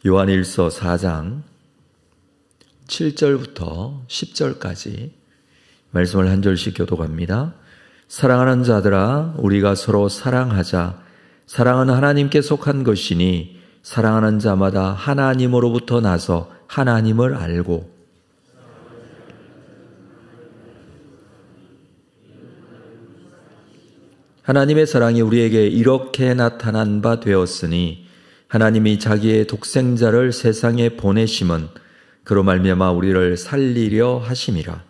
요한일서 4장 7절부터 10절까지 말씀을 한 절씩 교독합니다. 사랑하는 자들아, 우리가 서로 사랑하자. 사랑은 하나님께 속한 것이니 사랑하는 자마다 하나님으로부터 나서 하나님을 알고 하나님의 사랑이 우리에게 이렇게 나타난 바 되었으니 하나님이 자기의 독생자를 세상에 보내심은 그로 말미암아 우리를 살리려 하심이라.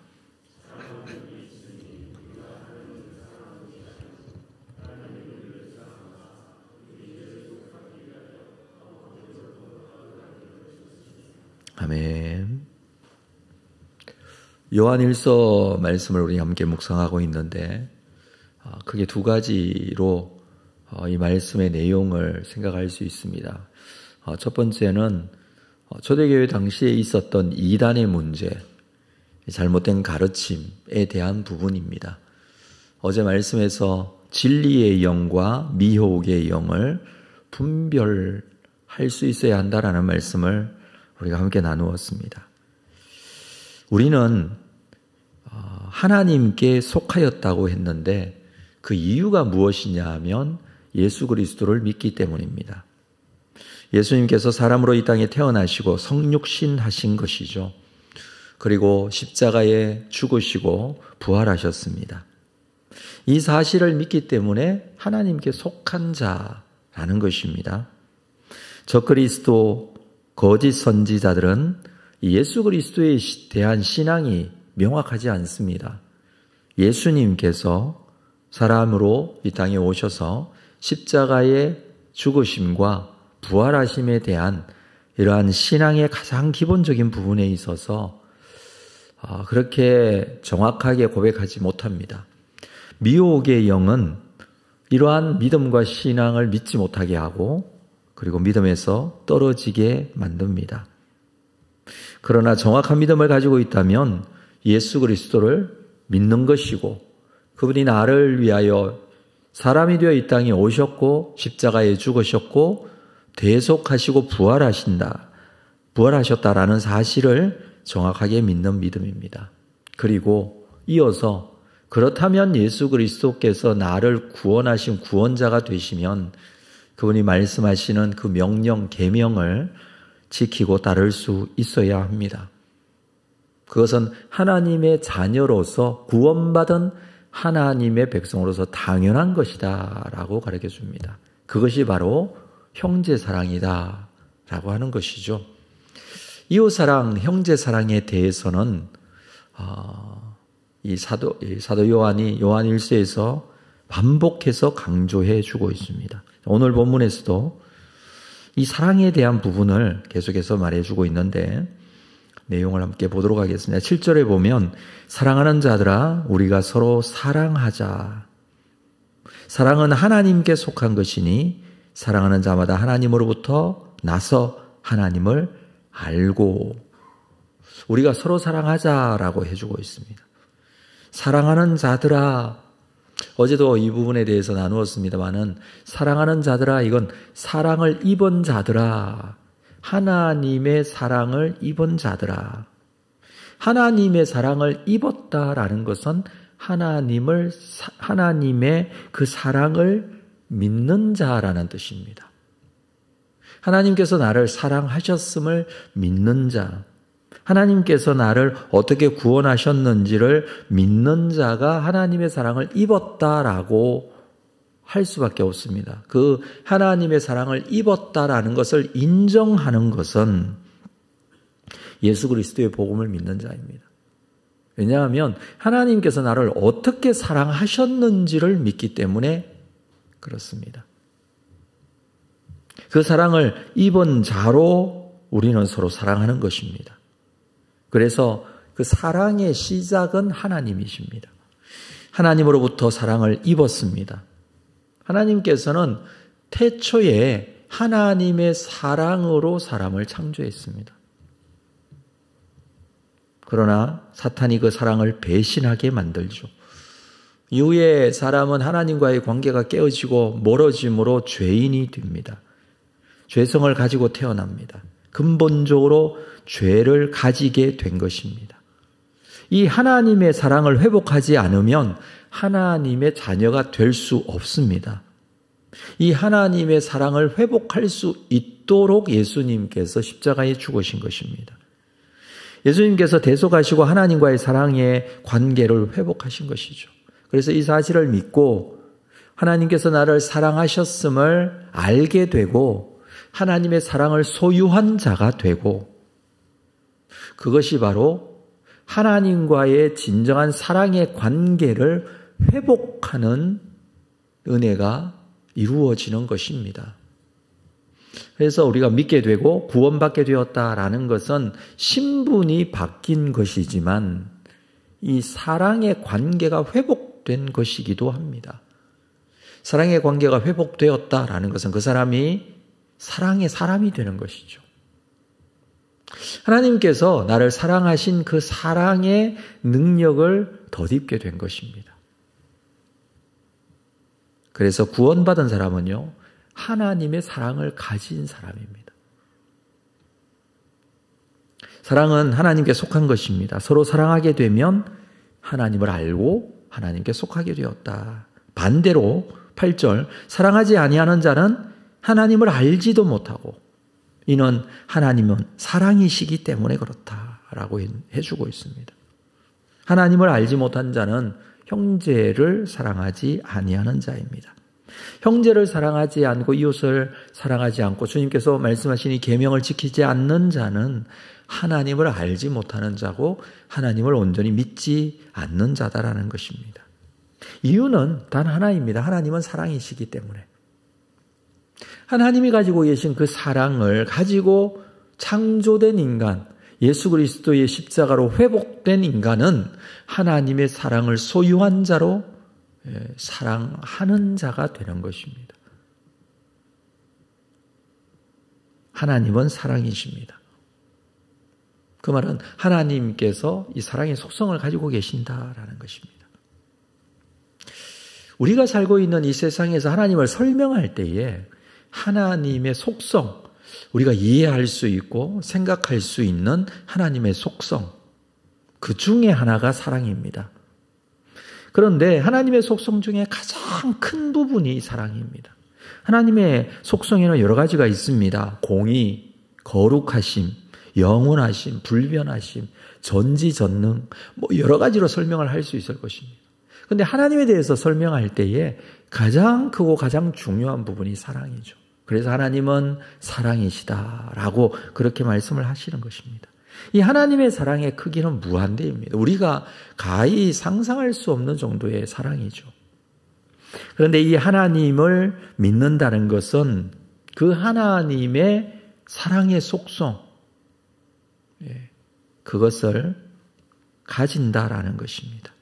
아멘. 요한일서 말씀을 우리 함께 묵상하고 있는데 크게 두 가지로 이 말씀의 내용을 생각할 수 있습니다. 첫 번째는 초대교회 당시에 있었던 이단의 문제, 잘못된 가르침에 대한 부분입니다. 어제 말씀에서 진리의 영과 미혹의 영을 분별할 수 있어야 한다라는 말씀을 우리가 함께 나누었습니다. 우리는 하나님께 속하였다고 했는데 그 이유가 무엇이냐 하면 예수 그리스도를 믿기 때문입니다. 예수님께서 사람으로 이 땅에 태어나시고 성육신 하신 것이죠. 그리고 십자가에 죽으시고 부활하셨습니다. 이 사실을 믿기 때문에 하나님께 속한 자라는 것입니다. 적그리스도 거짓 선지자들은 예수 그리스도에 대한 신앙이 명확하지 않습니다. 예수님께서 사람으로 이 땅에 오셔서 십자가의 죽으심과 부활하심에 대한 이러한 신앙의 가장 기본적인 부분에 있어서 그렇게 정확하게 고백하지 못합니다. 미혹의 영은 이러한 믿음과 신앙을 믿지 못하게 하고 그리고 믿음에서 떨어지게 만듭니다. 그러나 정확한 믿음을 가지고 있다면 예수 그리스도를 믿는 것이고 그분이 나를 위하여 사람이 되어 이 땅에 오셨고 십자가에 죽으셨고 대속하시고 부활하셨다라는 사실을 정확하게 믿는 믿음입니다. 그리고 이어서 그렇다면 예수 그리스도께서 나를 구원하신 구원자가 되시면 그분이 말씀하시는 그 명령, 계명을 지키고 따를 수 있어야 합니다. 그것은 하나님의 자녀로서 구원받은 하나님의 백성으로서 당연한 것이다 라고 가르쳐 줍니다. 그것이 바로 형제사랑이다 라고 하는 것이죠. 이웃사랑, 형제사랑에 대해서는 이 사도 요한이 요한일서에서 반복해서 강조해 주고 있습니다. 오늘 본문에서도 이 사랑에 대한 부분을 계속해서 말해주고 있는데 내용을 함께 보도록 하겠습니다. 7절에 보면 사랑하는 자들아 우리가 서로 사랑하자. 사랑은 하나님께 속한 것이니 사랑하는 자마다 하나님으로부터 나서 하나님을 알고 우리가 서로 사랑하자라고 해주고 있습니다. 사랑하는 자들아, 어제도 이 부분에 대해서 나누었습니다마는 사랑하는 자들아, 이건 사랑을 입은 자들아, 하나님의 사랑을 입은 자들아. 하나님의 사랑을 입었다라는 것은 하나님의 그 사랑을 믿는 자라는 뜻입니다. 하나님께서 나를 사랑하셨음을 믿는 자, 하나님께서 나를 어떻게 구원하셨는지를 믿는 자가 하나님의 사랑을 입었다라고 할 수밖에 없습니다. 그 하나님의 사랑을 입었다라는 것을 인정하는 것은 예수 그리스도의 복음을 믿는 자입니다. 왜냐하면 하나님께서 나를 어떻게 사랑하셨는지를 믿기 때문에 그렇습니다. 그 사랑을 입은 자로 우리는 서로 사랑하는 것입니다. 그래서 그 사랑의 시작은 하나님이십니다. 하나님으로부터 사랑을 입었습니다. 하나님께서는 태초에 하나님의 사랑으로 사람을 창조했습니다. 그러나 사탄이 그 사랑을 배신하게 만들죠. 이후에 사람은 하나님과의 관계가 깨어지고 멀어짐으로 죄인이 됩니다. 죄성을 가지고 태어납니다. 근본적으로 죄를 가지게 된 것입니다. 이 하나님의 사랑을 회복하지 않으면 하나님의 자녀가 될 수 없습니다. 이 하나님의 사랑을 회복할 수 있도록 예수님께서 십자가에 죽으신 것입니다. 예수님께서 대속하시고 하나님과의 사랑의 관계를 회복하신 것이죠. 그래서 이 사실을 믿고 하나님께서 나를 사랑하셨음을 알게 되고 하나님의 사랑을 소유한 자가 되고, 그것이 바로 하나님과의 진정한 사랑의 관계를 회복하는 은혜가 이루어지는 것입니다. 그래서 우리가 믿게 되고 구원받게 되었다라는 것은 신분이 바뀐 것이지만 이 사랑의 관계가 회복된 것이기도 합니다. 사랑의 관계가 회복되었다라는 것은 그 사람이 사랑의 사람이 되는 것이죠. 하나님께서 나를 사랑하신 그 사랑의 능력을 덧입게 된 것입니다. 그래서 구원받은 사람은요, 하나님의 사랑을 가진 사람입니다. 사랑은 하나님께 속한 것입니다. 서로 사랑하게 되면 하나님을 알고 하나님께 속하게 되었다. 반대로 8절, 사랑하지 아니하는 자는 하나님을 알지도 못하고 이는 하나님은 사랑이시기 때문에 그렇다라고 해주고 있습니다. 하나님을 알지 못한 자는 형제를 사랑하지 아니하는 자입니다. 형제를 사랑하지 않고 이웃을 사랑하지 않고 주님께서 말씀하신 이 계명을 지키지 않는 자는 하나님을 알지 못하는 자고 하나님을 온전히 믿지 않는 자다라는 것입니다. 이유는 단 하나입니다. 하나님은 사랑이시기 때문에. 하나님이 가지고 계신 그 사랑을 가지고 창조된 인간, 예수 그리스도의 십자가로 회복된 인간은 하나님의 사랑을 소유한 자로 사랑하는 자가 되는 것입니다. 하나님은 사랑이십니다. 그 말은 하나님께서 이 사랑의 속성을 가지고 계신다라는 것입니다. 우리가 살고 있는 이 세상에서 하나님을 설명할 때에 하나님의 속성, 우리가 이해할 수 있고 생각할 수 있는 하나님의 속성, 그 중에 하나가 사랑입니다. 그런데 하나님의 속성 중에 가장 큰 부분이 사랑입니다. 하나님의 속성에는 여러 가지가 있습니다. 공의, 거룩하심, 영원하심, 불변하심, 전지전능, 여러 가지로 설명을 할 수 있을 것입니다. 그런데 하나님에 대해서 설명할 때에 가장 크고 가장 중요한 부분이 사랑이죠. 그래서 하나님은 사랑이시다라고 그렇게 말씀을 하시는 것입니다. 이 하나님의 사랑의 크기는 무한대입니다. 우리가 가히 상상할 수 없는 정도의 사랑이죠. 그런데 이 하나님을 믿는다는 것은 그 하나님의 사랑의 속성, 그것을 가진다라는 것입니다.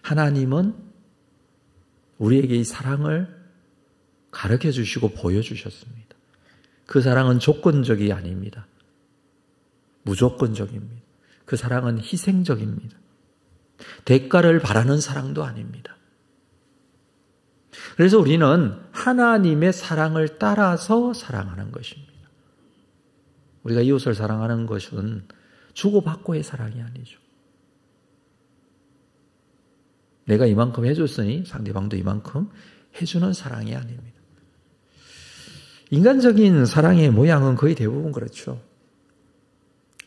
하나님은 우리에게 이 사랑을 가르쳐 주시고 보여주셨습니다. 그 사랑은 조건적이 아닙니다. 무조건적입니다. 그 사랑은 희생적입니다. 대가를 바라는 사랑도 아닙니다. 그래서 우리는 하나님의 사랑을 따라서 사랑하는 것입니다. 우리가 이웃을 사랑하는 것은 주고받고의 사랑이 아니죠. 내가 이만큼 해줬으니 상대방도 이만큼 해주는 사랑이 아닙니다. 인간적인 사랑의 모양은 거의 대부분 그렇죠.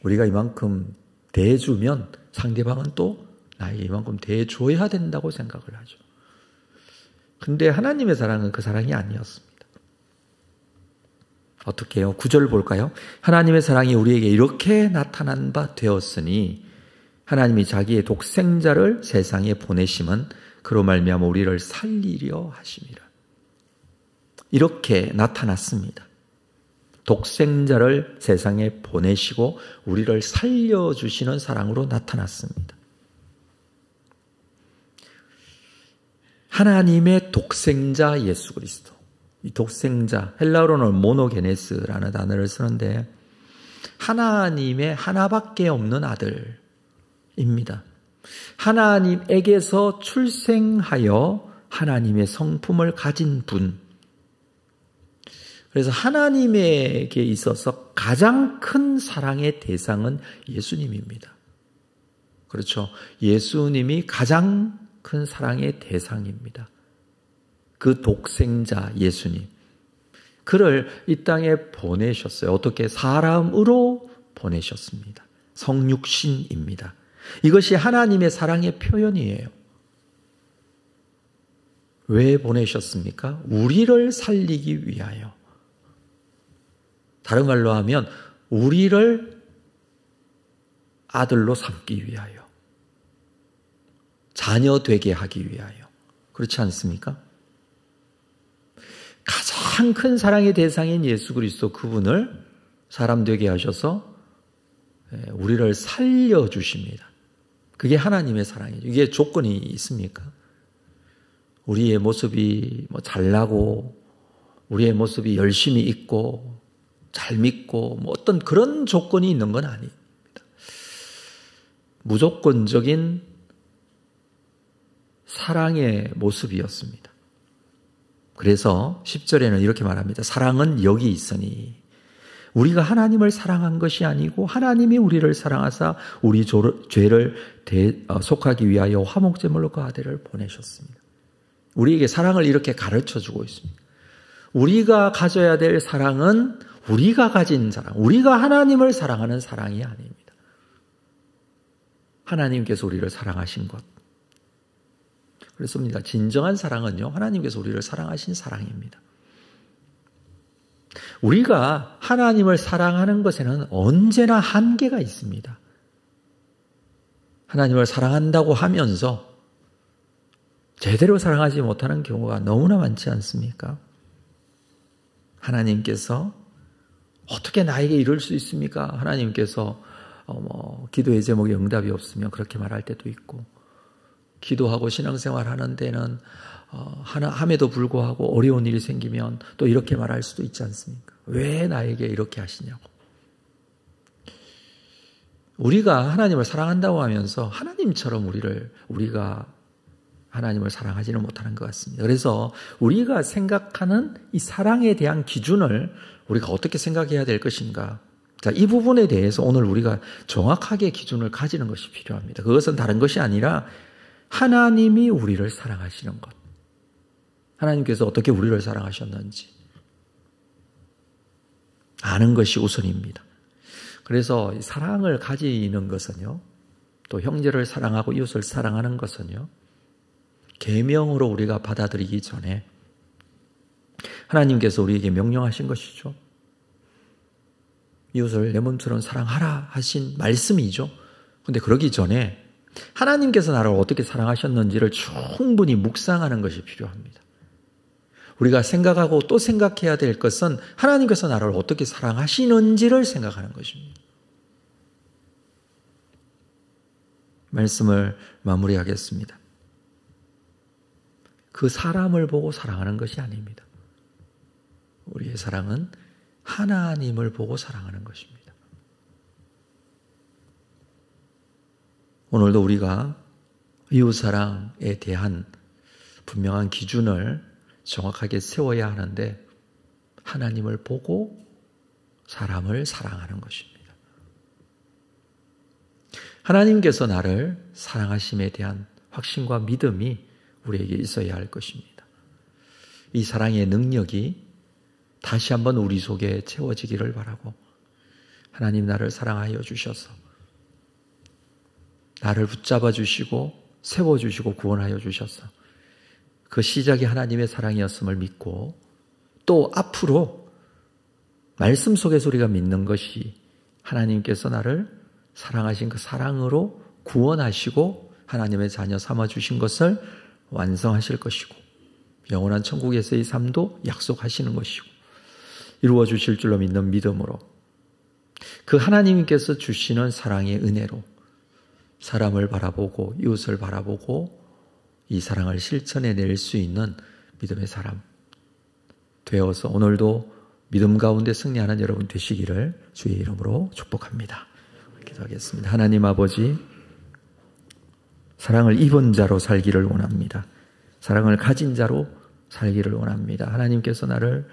우리가 이만큼 대해주면 상대방은 또 나에게 이만큼 대해줘야 된다고 생각을 하죠. 근데 하나님의 사랑은 그 사랑이 아니었습니다. 어떻게 해요? 9절 볼까요? 하나님의 사랑이 우리에게 이렇게 나타난 바 되었으니 하나님이 자기의 독생자를 세상에 보내심은 그로 말미암아 우리를 살리려 하심이라. 이렇게 나타났습니다. 독생자를 세상에 보내시고 우리를 살려주시는 사랑으로 나타났습니다. 하나님의 독생자 예수 그리스도. 이 독생자, 헬라어로는 모노게네스라는 단어를 쓰는데 하나님의 하나밖에 없는 아들입니다. 하나님에게서 출생하여 하나님의 성품을 가진 분. 그래서 하나님에게 있어서 가장 큰 사랑의 대상은 예수님입니다. 그렇죠. 예수님이 가장 큰 사랑의 대상입니다. 그 독생자 예수님. 그를 이 땅에 보내셨어요. 어떻게? 사람으로 보내셨습니다. 성육신입니다. 이것이 하나님의 사랑의 표현이에요. 왜 보내셨습니까? 우리를 살리기 위하여. 다른 말로 하면 우리를 아들로 삼기 위하여. 자녀 되게 하기 위하여. 그렇지 않습니까? 가장 큰 사랑의 대상인 예수 그리스도 그분을 사람 되게 하셔서 우리를 살려주십니다. 그게 하나님의 사랑이죠. 이게 조건이 있습니까? 우리의 모습이 잘나고 우리의 모습이 열심히 있고 잘 믿고 어떤 그런 조건이 있는 건 아닙니다. 무조건적인 사랑의 모습이었습니다. 그래서 10절에는 이렇게 말합니다. 사랑은 여기 있으니 우리가 하나님을 사랑한 것이 아니고 하나님이 우리를 사랑하사 우리 죄를 속하기 위하여 화목제물로 그 아들을 보내셨습니다. 우리에게 사랑을 이렇게 가르쳐주고 있습니다. 우리가 가져야 될 사랑은 우리가 가진 사랑, 우리가 하나님을 사랑하는 사랑이 아닙니다. 하나님께서 우리를 사랑하신 것. 그렇습니다. 진정한 사랑은요, 하나님께서 우리를 사랑하신 사랑입니다. 우리가 하나님을 사랑하는 것에는 언제나 한계가 있습니다. 하나님을 사랑한다고 하면서 제대로 사랑하지 못하는 경우가 너무나 많지 않습니까? 하나님께서 어떻게 나에게 이럴 수 있습니까? 하나님께서 기도의 제목에 응답이 없으면 그렇게 말할 때도 있고, 기도하고 신앙생활 하는 데는 함에도 불구하고 어려운 일이 생기면 또 이렇게 말할 수도 있지 않습니까? 왜 나에게 이렇게 하시냐고. 우리가 하나님을 사랑한다고 하면서 하나님처럼 우리가 하나님을 사랑하지는 못하는 것 같습니다. 그래서 우리가 생각하는 이 사랑에 대한 기준을 우리가 어떻게 생각해야 될 것인가. 자, 이 부분에 대해서 오늘 우리가 정확하게 기준을 가지는 것이 필요합니다. 그것은 다른 것이 아니라 하나님이 우리를 사랑하시는 것. 하나님께서 어떻게 우리를 사랑하셨는지 아는 것이 우선입니다. 그래서 사랑을 가지는 것은요, 또 형제를 사랑하고 이웃을 사랑하는 것은요, 계명으로 우리가 받아들이기 전에 하나님께서 우리에게 명령하신 것이죠. 이웃을 내 몸처럼 사랑하라 하신 말씀이죠. 그런데 그러기 전에 하나님께서 나를 어떻게 사랑하셨는지를 충분히 묵상하는 것이 필요합니다. 우리가 생각하고 또 생각해야 될 것은 하나님께서 나를 어떻게 사랑하시는지를 생각하는 것입니다. 말씀을 마무리하겠습니다. 그 사람을 보고 사랑하는 것이 아닙니다. 우리의 사랑은 하나님을 보고 사랑하는 것입니다. 오늘도 우리가 이웃사랑에 대한 분명한 기준을 정확하게 세워야 하는데 하나님을 보고 사람을 사랑하는 것입니다. 하나님께서 나를 사랑하심에 대한 확신과 믿음이 우리에게 있어야 할 것입니다. 이 사랑의 능력이 다시 한번 우리 속에 채워지기를 바라고, 하나님 나를 사랑하여 주셔서 나를 붙잡아 주시고 세워주시고 구원하여 주셔서 그 시작이 하나님의 사랑이었음을 믿고, 또 앞으로 말씀 속에서 우리가 믿는 것이 하나님께서 나를 사랑하신 그 사랑으로 구원하시고 하나님의 자녀 삼아주신 것을 완성하실 것이고, 영원한 천국에서의 삶도 약속하시는 것이고, 이루어 주실 줄로 믿는 믿음으로 그 하나님께서 주시는 사랑의 은혜로 사람을 바라보고 이웃을 바라보고 이 사랑을 실천해낼 수 있는 믿음의 사람 되어서 오늘도 믿음 가운데 승리하는 여러분 되시기를 주의 이름으로 축복합니다. 기도하겠습니다. 하나님 아버지, 사랑을 입은 자로 살기를 원합니다. 사랑을 가진 자로 살기를 원합니다. 하나님께서 나를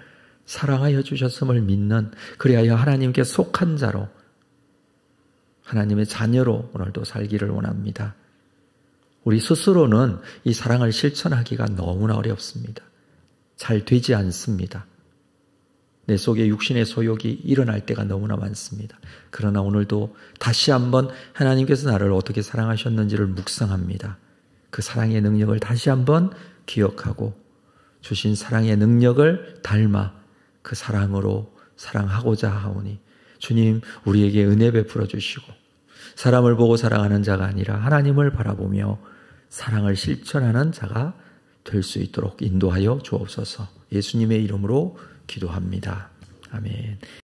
사랑하여 주셨음을 믿는, 그리하여 하나님께 속한 자로, 하나님의 자녀로 오늘도 살기를 원합니다. 우리 스스로는 이 사랑을 실천하기가 너무나 어렵습니다. 잘 되지 않습니다. 내 속에 육신의 소욕이 일어날 때가 너무나 많습니다. 그러나 오늘도 다시 한번 하나님께서 나를 어떻게 사랑하셨는지를 묵상합니다. 그 사랑의 능력을 다시 한번 기억하고 주신 사랑의 능력을 닮아 그 사랑으로 사랑하고자 하오니 주님 우리에게 은혜 베풀어 주시고 사람을 보고 사랑하는 자가 아니라 하나님을 바라보며 사랑을 실천하는 자가 될 수 있도록 인도하여 주옵소서. 예수님의 이름으로 기도합니다. 아멘.